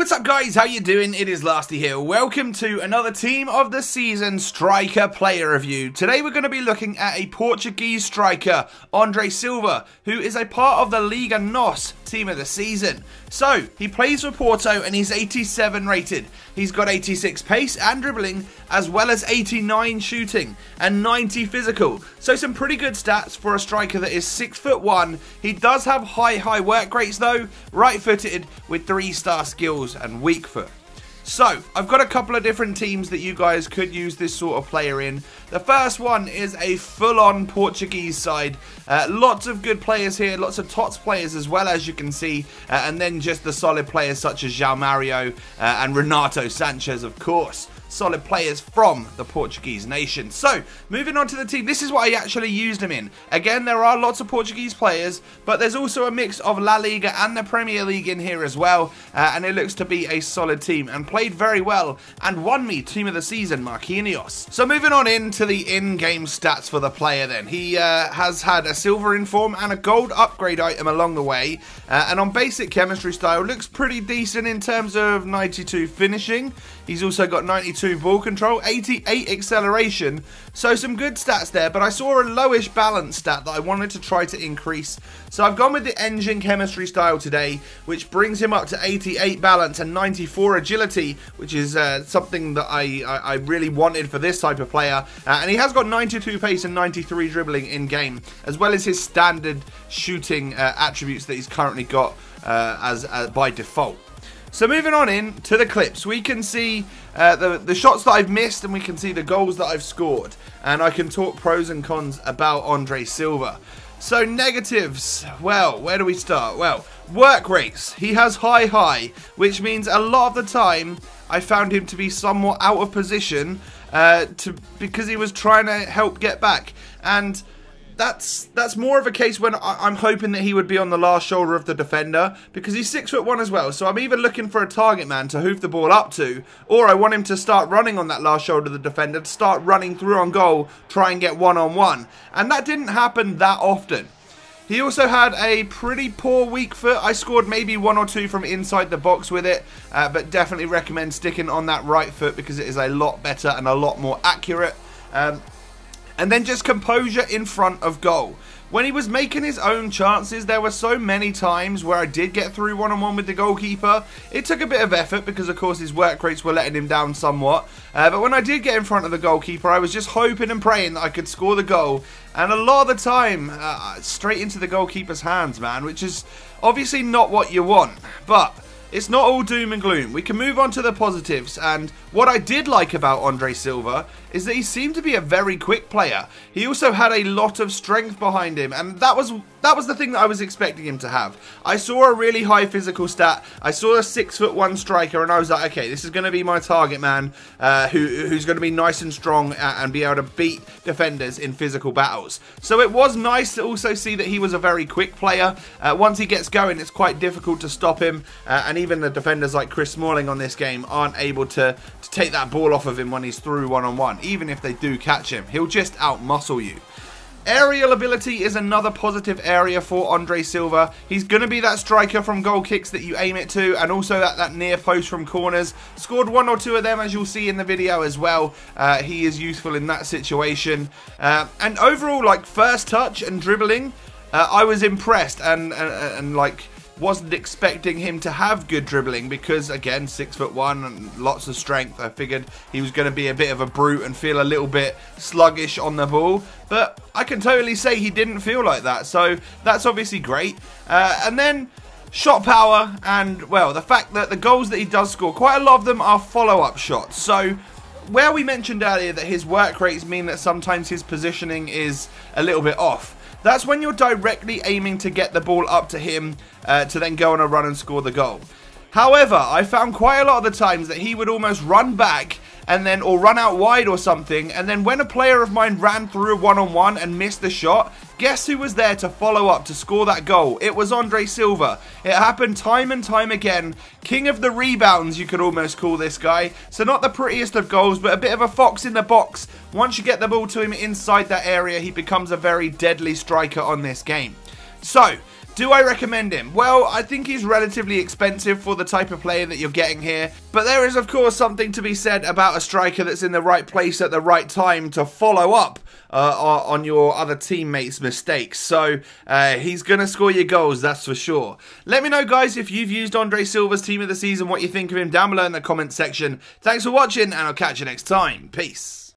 What's up guys, how you doing? It is Lasty here. Welcome to another Team of the Season striker player review. Today we're going to be looking at a Portuguese striker, Andre Silva, who is a part of the Liga NOS Team of the Season. So, he plays for Porto and he's 87 rated. He's got 86 pace and dribbling, as well as 89 shooting and 90 physical. So some pretty good stats for a striker that is 6'1". He does have high work rates though, right footed with 3-star skills and weak foot. So, I've got a couple of different teams that you guys could use this sort of player in. The first one is a full-on Portuguese side. Lots of good players here, lots of Tots players as well, as you can see. And then just the solid players such as João Mario and Renato Sanchez, of course. Solid players from the Portuguese nation. So, moving on to the team, this is what I actually used him in. Again, there are lots of Portuguese players, but there's also a mix of La Liga and the Premier League in here as well, and it looks to be a solid team, and played very well, and won me Team of the Season, Marquinhos. So moving on into the in-game stats for the player then. He has had a silver inform and a gold upgrade item along the way, and on basic chemistry style, looks pretty decent in terms of 92 finishing. He's also got 92 ball control, 88 acceleration, so some good stats there, but I saw a lowish balance stat that I wanted to try to increase. So I've gone with the engine chemistry style today, which brings him up to 88 balance and 94 agility, which is something that I really wanted for this type of player. And he has got 92 pace and 93 dribbling in game, as well as his standard shooting attributes that he's currently got by default. So moving on in to the clips, we can see the shots that I've missed, and we can see the goals that I've scored, and I can talk pros and cons about Andre Silva. So negatives, well, where do we start? Well, work rates. He has high, which means a lot of the time I found him to be somewhat out of position because he was trying to help get back, and that's more of a case when I'm hoping that he would be on the last shoulder of the defender, because he's 6'1" as well. So I'm either looking for a target man to hoof the ball up to, or I want him to start running on that last shoulder of the defender, to start running through on goal, try and get one-on-one. And that didn't happen that often. He also had a pretty poor weak foot. I scored maybe 1 or 2 from inside the box with it, but definitely recommend sticking on that right foot because it is a lot better and a lot more accurate. And then just composure in front of goal. When he was making his own chances, there were so many times where I did get through one-on-one with the goalkeeper. It took a bit of effort because, of course, his work rates were letting him down somewhat. But when I did get in front of the goalkeeper, I was just hoping and praying that I could score the goal. And a lot of the time, straight into the goalkeeper's hands, man, which is obviously not what you want. But it's not all doom and gloom. We can move on to the positives, and what I did like about Andre Silva is that he seemed to be a very quick player. He also had a lot of strength behind him, and that was the thing that I was expecting him to have. I saw a really high physical stat. I saw a 6'1" striker, and I was like, okay, this is going to be my target man, who's going to be nice and strong and be able to beat defenders in physical battles. So it was nice to also see that he was a very quick player. Once he gets going, it's quite difficult to stop him, and even the defenders like Chris Smalling on this game aren't able to take that ball off of him when he's through one-on-one. Even if they do catch him, he'll just out-muscle you. Aerial ability is another positive area for Andre Silva. He's going to be that striker from goal kicks that you aim it to, and also that near post from corners. Scored 1 or 2 of them, as you'll see in the video as well. He is useful in that situation. And overall, like, first touch and dribbling, I was impressed, and like, wasn't expecting him to have good dribbling because, again, 6'1" and lots of strength. I figured he was going to be a bit of a brute and feel a little bit sluggish on the ball, but I can totally say he didn't feel like that, so that's obviously great. And then shot power, and, well, the fact that the goals that he does score, quite a lot of them are follow-up shots. So where we mentioned earlier that his work rates mean that sometimes his positioning is a little bit off, that's when you're directly aiming to get the ball up to him to then go on a run and score the goal. However, I found quite a lot of the times that he would almost run back and then, or run out wide or something, and then when a player of mine ran through a one-on-one and missed the shot, guess who was there to follow up to score that goal? It was Andre Silva. It happened time and time again. King of the rebounds, you could almost call this guy. So not the prettiest of goals, but a bit of a fox in the box. Once you get the ball to him inside that area, he becomes a very deadly striker on this game. So, Do I recommend him? Well, I think he's relatively expensive for the type of player that you're getting here, but there is of course something to be said about a striker that's in the right place at the right time to follow up on your other teammates' mistakes. So he's going to score your goals, that's for sure. Let me know, guys, if you've used Andre Silva's team of the season, what you think of him down below in the comments section. Thanks for watching, and I'll catch you next time. Peace.